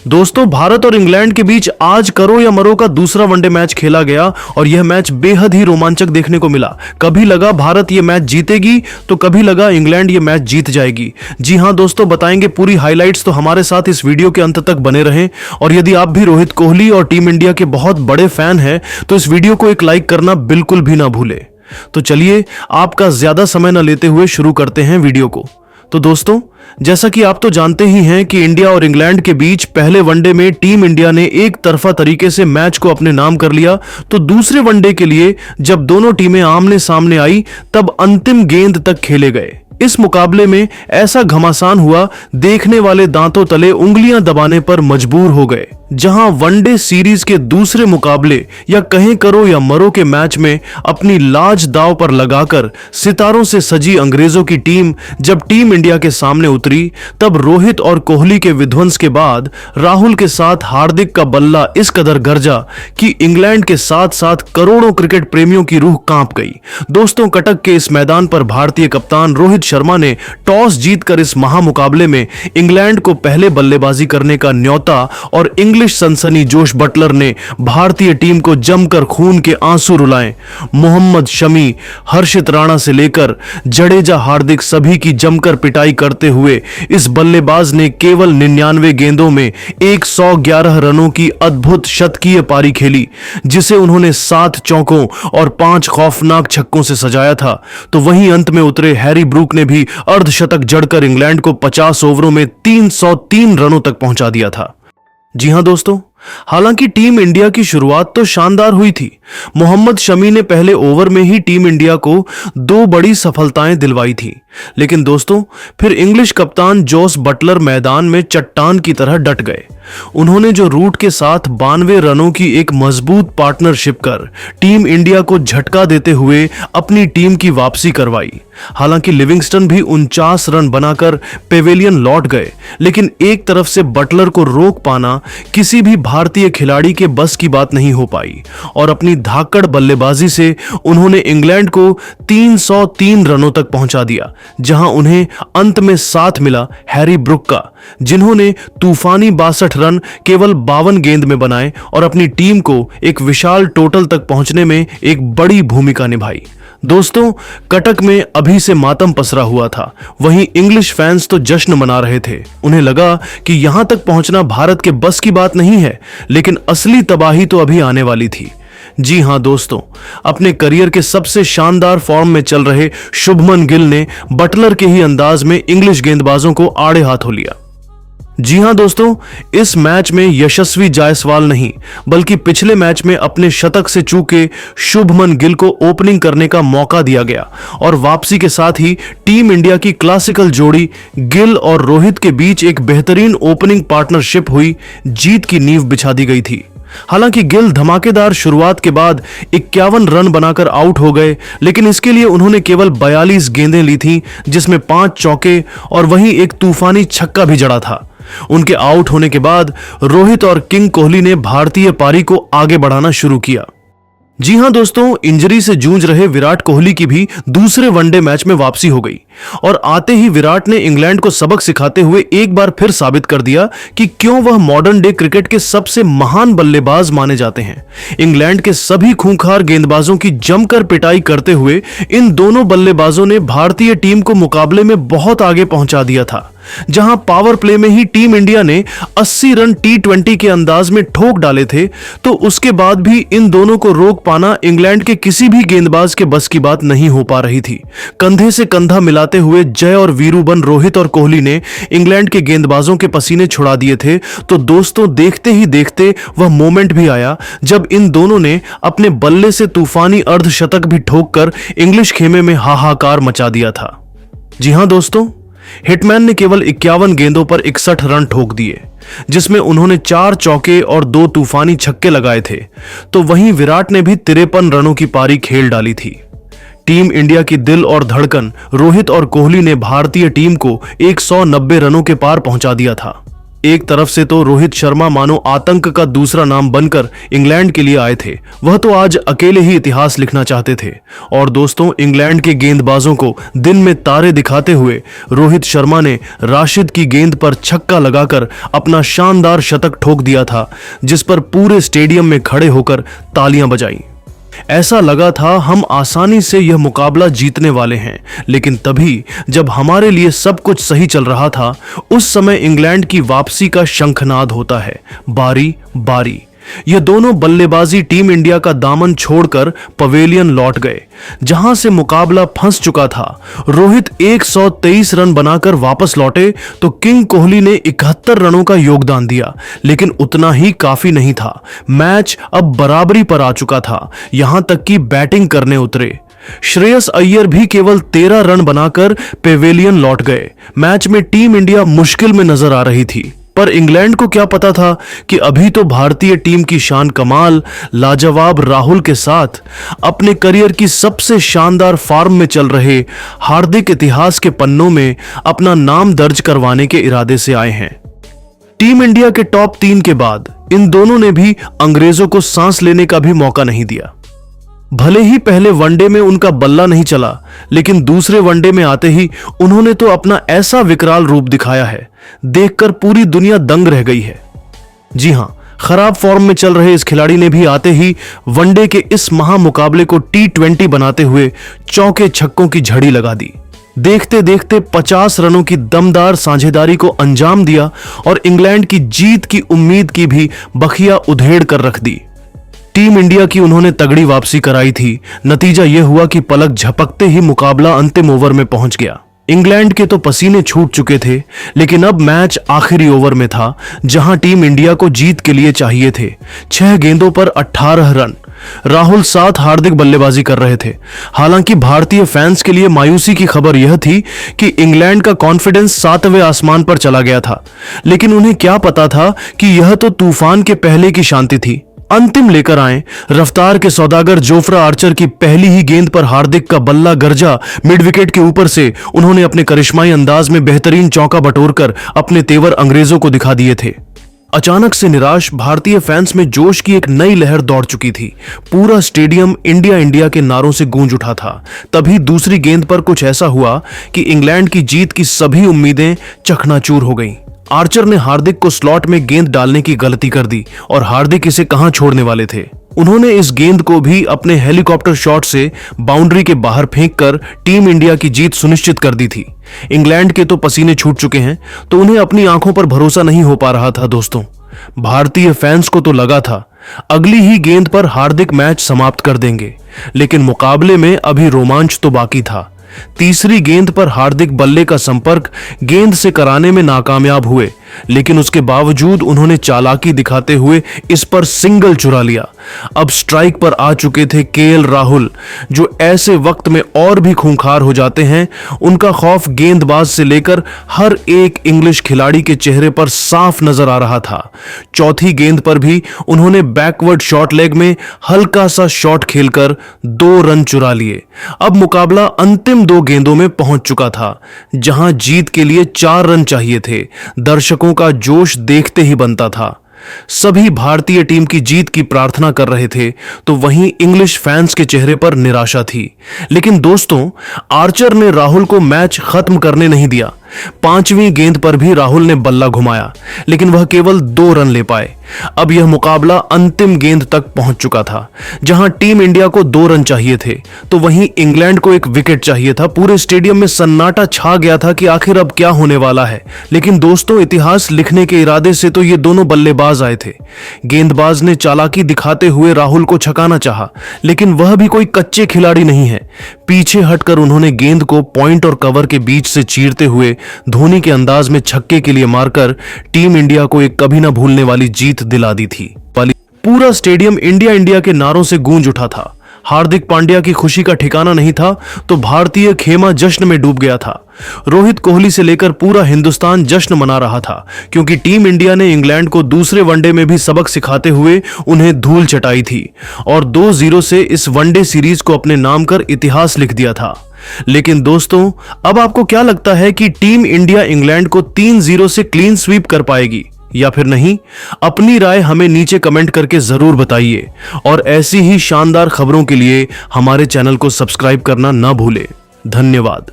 दोस्तों, भारत और इंग्लैंड के बीच आज करो या मरो का दूसरा वनडे मैच खेला गया और यह मैच बेहद ही रोमांचक देखने को मिला। कभी लगा भारत यह मैच जीतेगी तो कभी लगा इंग्लैंड यह मैच जीत जाएगी। जी हां दोस्तों, बताएंगे पूरी हाइलाइट्स, तो हमारे साथ इस वीडियो के अंत तक बने रहें। और यदि आप भी रोहित कोहली और टीम इंडिया के बहुत बड़े फैन हैं तो इस वीडियो को एक लाइक करना बिल्कुल भी ना भूलें। तो चलिए, आपका ज्यादा समय न लेते हुए शुरू करते हैं वीडियो को। तो दोस्तों, जैसा कि आप तो जानते ही हैं कि इंडिया और इंग्लैंड के बीच पहले वनडे में टीम इंडिया ने एक तरफा तरीके से मैच को अपने नाम कर लिया, तो दूसरे वनडे के लिए जब दोनों टीमें आमने सामने आई तब अंतिम गेंद तक खेले गए। इस मुकाबले में ऐसा घमासान हुआ, देखने वाले दांतों तले उंगलियां दबाने पर मजबूर हो गए। जहां वनडे सीरीज के दूसरे मुकाबले या कहें करो या मरो के मैच में अपनी लाज दांव पर लगाकर सितारों से सजी अंग्रेजों की टीम जब टीम इंडिया के सामने उतरी, तब रोहित और कोहली के विध्वंस के बाद राहुल के साथ हार्दिक का बल्ला इस कदर गरजा कि इंग्लैंड के साथ साथ करोड़ों क्रिकेट प्रेमियों की रूह कांप गई। दोस्तों, कटक के इस मैदान पर भारतीय कप्तान रोहित शर्मा ने टॉस जीतकर इस महामुकाबले में इंग्लैंड को पहले बल्लेबाजी करने का न्योता और इंग्लिश सनसनी जोश बटलर ने भारतीय टीम को जमकर खून के आंसू रुलाए। मोहम्मद शमी, हर्षित राणा से लेकर जडेजा, हार्दिक सभी की जमकर पिटाई करते हुए इस बल्लेबाज ने केवल 99 गेंदों में 111 रनों की अद्भुत शतकीय पारी खेली, जिसे उन्होंने 7 चौकों और 5 खौफनाक छक्कों से सजाया था। तो वहीं अंत में उतरे हैरी ब्रूक ने भी अर्धशतक जड़कर इंग्लैंड को 50 ओवरों में 303 रनों तक पहुंचा दिया था। जी हां दोस्तों, हालांकि टीम इंडिया की शुरुआत तो शानदार हुई थी। मोहम्मद शमी ने पहले ओवर में ही टीम इंडिया को 2 बड़ी सफलताएं दिलवाई थी, लेकिन दोस्तों फिर इंग्लिश कप्तान जोस बटलर मैदान में चट्टान की तरह डट गए। उन्होंने जो रूट के साथ 92 रनों की एक मजबूत पार्टनरशिप कर टीम इंडिया को झटका देते हुए अपनी टीम की वापसी करवाई। हालांकि लिविंगस्टन भी 49 रन बनाकर पेवेलियन लौट गए, लेकिन एक तरफ से बटलर को रोक पाना किसी भी भारतीय खिलाड़ी के बस की बात नहीं हो पाई और अपनी धाकड़ बल्लेबाजी से उन्होंने इंग्लैंड को 303 रनों तक पहुंचा दिया, जहां उन्हें अंत में साथ मिला हैरी ब्रूक का, जिन्होंने तूफानी 62 रन केवल 52 गेंद में बनाए और अपनी टीम को एक विशाल टोटल तक पहुंचने में एक बड़ी भूमिका निभाई। दोस्तों, कटक में अभी से मातम पसरा हुआ था, वहीं इंग्लिश फैंस तो जश्न मना रहे थे। उन्हें लगा कि यहां तक पहुंचना भारत के बस की बात नहीं है, लेकिन असली तबाही तो अभी आने वाली थी। जी हां दोस्तों, अपने करियर के सबसे शानदार फॉर्म में चल रहे शुभमन गिल ने बटलर के ही अंदाज में इंग्लिश गेंदबाजों को आड़े हाथों लिया। जी हां दोस्तों, इस मैच में यशस्वी जायसवाल नहीं बल्कि पिछले मैच में अपने शतक से चूके शुभमन गिल को ओपनिंग करने का मौका दिया गया और वापसी के साथ ही टीम इंडिया की क्लासिकल जोड़ी गिल और रोहित के बीच एक बेहतरीन ओपनिंग पार्टनरशिप हुई, जीत की नींव बिछा दी गई थी। हालांकि गिल धमाकेदार शुरुआत के बाद 51 रन बनाकर आउट हो गए, लेकिन इसके लिए उन्होंने केवल 42 गेंदें ली थीं, जिसमें 5 चौके और वहीं एक तूफानी छक्का भी जड़ा था। उनके आउट होने के बाद रोहित और किंग कोहली ने भारतीय पारी को आगे बढ़ाना शुरू किया। जी हां दोस्तों, इंजरी से जूझ रहे विराट कोहली की भी दूसरे वनडे मैच में वापसी हो गई और आते ही विराट ने इंग्लैंड को सबक सिखाते हुए एक बार फिर साबित कर दिया कि क्यों वह मॉडर्न डे क्रिकेट के सबसे महान बल्लेबाज माने जाते हैं। इंग्लैंड के सभी खूंखार गेंदबाजों की जमकर पिटाई करते हुए इन दोनों बल्लेबाजों ने भारतीय टीम को मुकाबले में बहुत आगे पहुंचा दिया था। जहां पावर प्ले में ही टीम इंडिया ने 80 रन T20 के अंदाज में ठोक डाले थे, तो उसके बाद भी इन दोनों को रोक पाना इंग्लैंड के किसी भी गेंदबाज के बस की बात नहीं हो पा रही थी। कंधे से कंधा मिलाते हुए जय और वीरू बन रोहित और कोहली ने इंग्लैंड के गेंदबाजों के पसीने छुड़ा दिए थे। तो दोस्तों, देखते ही देखते वह मोमेंट भी आया जब इन दोनों ने अपने बल्ले से तूफानी अर्धशतक भी ठोककर इंग्लिश खेमे में हाहाकार मचा दिया था। जी हां दोस्तों, हिटमैन ने केवल 51 गेंदों पर 61 रन ठोक दिए, जिसमें उन्होंने 4 चौके और 2 तूफानी छक्के लगाए थे। तो वहीं विराट ने भी 53 रनों की पारी खेल डाली थी। टीम इंडिया की दिल और धड़कन रोहित और कोहली ने भारतीय टीम को 190 रनों के पार पहुंचा दिया था। एक तरफ से तो रोहित शर्मा मानो आतंक का दूसरा नाम बनकर इंग्लैंड के लिए आए थे, वह तो आज अकेले ही इतिहास लिखना चाहते थे। और दोस्तों, इंग्लैंड के गेंदबाजों को दिन में तारे दिखाते हुए रोहित शर्मा ने राशिद की गेंद पर छक्का लगाकर अपना शानदार शतक ठोक दिया था, जिस पर पूरे स्टेडियम में खड़े होकर तालियां बजाई। ऐसा लगा था हम आसानी से यह मुकाबला जीतने वाले हैं, लेकिन तभी जब हमारे लिए सब कुछ सही चल रहा था, उस समय इंग्लैंड की वापसी का शंखनाद होता है। बारी बारी ये दोनों बल्लेबाजी टीम इंडिया का दामन छोड़कर पवेलियन लौट गए, जहां से मुकाबला फंस चुका था। रोहित 123 रन बनाकर वापस लौटे तो किंग कोहली ने 71 रनों का योगदान दिया, लेकिन उतना ही काफी नहीं था। मैच अब बराबरी पर आ चुका था, यहां तक कि बैटिंग करने उतरे श्रेयस अय्यर भी केवल 13 रन बनाकर पेवेलियन लौट गए। मैच में टीम इंडिया मुश्किल में नजर आ रही थी, पर इंग्लैंड को क्या पता था कि अभी तो भारतीय टीम की शान कमाल लाजवाब राहुल के साथ अपने करियर की सबसे शानदार फॉर्म में चल रहे हार्दिक इतिहास के पन्नों में अपना नाम दर्ज करवाने के इरादे से आए हैं। टीम इंडिया के टॉप 3 के बाद इन दोनों ने भी अंग्रेजों को सांस लेने का भी मौका नहीं दिया। भले ही पहले वनडे में उनका बल्ला नहीं चला, लेकिन दूसरे वनडे में आते ही उन्होंने तो अपना ऐसा विकराल रूप दिखाया है, देखकर पूरी दुनिया दंग रह गई है। जी हां, खराब फॉर्म में चल रहे इस खिलाड़ी ने भी आते ही वनडे के इस महामुकाबले को T20 बनाते हुए चौके छक्कों की झड़ी लगा दी। देखते देखते 50 रनों की दमदार साझेदारी को अंजाम दिया और इंग्लैंड की जीत की उम्मीद की भी बखिया उधेड़ कर रख दी। टीम इंडिया की उन्होंने तगड़ी वापसी कराई थी। नतीजा यह हुआ कि पलक झपकते ही मुकाबला अंतिम ओवर में पहुंच गया। इंग्लैंड के तो पसीने छूट चुके थे, लेकिन अब मैच आखिरी ओवर में था, जहां टीम इंडिया को जीत के लिए चाहिए थे 6 गेंदों पर 18 रन। राहुल 7 हार्दिक बल्लेबाजी कर रहे थे। हालांकि भारतीय फैंस के लिए मायूसी की खबर यह थी कि इंग्लैंड का कॉन्फिडेंस 7वें आसमान पर चला गया था, लेकिन उन्हें क्या पता था कि यह तो तूफान के पहले की शांति थी। अंतिम लेकर आए रफ्तार के सौदागर जोफ्रा आर्चर की पहली ही गेंद पर हार्दिक का बल्ला गरजा मिड विकेट के ऊपर से उन्होंने अपने करिश्माई अंदाज में बेहतरीन चौका बटोरकर अपने तेवर अंग्रेजों को दिखा दिए थे। अचानक से निराश भारतीय फैंस में जोश की एक नई लहर दौड़ चुकी थी। पूरा स्टेडियम इंडिया इंडिया के नारों से गूंज उठा था। तभी दूसरी गेंद पर कुछ ऐसा हुआ कि इंग्लैंड की जीत की सभी उम्मीदें चकनाचूर हो गईं। आर्चर ने हार्दिक को स्लॉट में गेंद डालने की गलती कर दी और हार्दिक इसे कहां छोड़ने वाले थे। उन्होंने इस गेंद को भी अपने हेलीकॉप्टर शॉट से बाउंड्री के बाहर फेंककर टीम इंडिया की जीत सुनिश्चित कर दी थी। इंग्लैंड के तो पसीने छूट चुके हैं, तो उन्हें अपनी आंखों पर भरोसा नहीं हो पा रहा था। दोस्तों, भारतीय फैंस को तो लगा था अगली ही गेंद पर हार्दिक मैच समाप्त कर देंगे, लेकिन मुकाबले में अभी रोमांच तो बाकी था। तीसरी गेंद पर हार्दिक बल्ले का संपर्क गेंद से कराने में नाकामयाब हुए, लेकिन उसके बावजूद उन्होंने चालाकी दिखाते हुए इस पर सिंगल चुरा लिया। अब स्ट्राइक पर आ चुके थे केएल राहुल, जो ऐसे वक्त में और भी खूंखार हो जाते हैं। उनका खौफ गेंदबाज से लेकर हर एक इंग्लिश खिलाड़ी के चेहरे पर साफ नजर आ रहा था। चौथी गेंद पर भी उन्होंने बैकवर्ड शॉर्ट लेग में हल्का सा शॉट खेलकर 2 रन चुरा लिए। अब मुकाबला अंतिम 2 गेंदों में पहुंच चुका था, जहां जीत के लिए 4 रन चाहिए थे। दर्शकों का जोश देखते ही बनता था। सभी भारतीय टीम की जीत की प्रार्थना कर रहे थे, तो वहीं इंग्लिश फैंस के चेहरे पर निराशा थी। लेकिन दोस्तों, आर्चर ने राहुल को मैच खत्म करने नहीं दिया। 5वीं गेंद पर भी राहुल ने बल्ला घुमाया, लेकिन वह केवल 2 रन ले पाए। अब यह मुकाबला अंतिम गेंद तक पहुंच चुका था, जहां टीम इंडिया को 2 रन चाहिए थे, तो वहीं इंग्लैंड को 1 विकेट चाहिए था। पूरे स्टेडियम में सन्नाटा छा गया था कि आखिर अब क्या होने वाला है। लेकिन दोस्तों, इतिहास लिखने के इरादे से तो ये दोनों बल्लेबाज आए थे। गेंदबाज ने चालाकी दिखाते हुए राहुल को छकाना चाहा, लेकिन वह भी कोई कच्चे खिलाड़ी नहीं है। पीछे हटकर उन्होंने गेंद को पॉइंट और कवर के बीच से चीरते हुए धोनी के अंदाज में छक्के के लिए मारकर टीम इंडिया को एक कभी ना भूलने वाली जीत दिला दी थी। पूरा स्टेडियम इंडिया इंडिया के नारों से गूंज उठा था। हार्दिक पांड्या की खुशी का ठिकाना नहीं था, तो भारतीय खेमा जश्न में डूब गया था। रोहित कोहली से लेकर पूरा हिंदुस्तान जश्न मना रहा था, क्योंकि टीम इंडिया ने इंग्लैंड को दूसरे वनडे में भी सबक सिखाते हुए उन्हें धूल चटाई थी और 2-0 से इस वनडे सीरीज को अपने नाम कर इतिहास लिख दिया था। लेकिन दोस्तों, अब आपको क्या लगता है कि टीम इंडिया इंग्लैंड को 3-0 से क्लीन स्वीप कर पाएगी? या फिर नहीं? अपनी राय हमें नीचे कमेंट करके जरूर बताइए और ऐसी ही शानदार खबरों के लिए हमारे चैनल को सब्सक्राइब करना ना भूलें। धन्यवाद।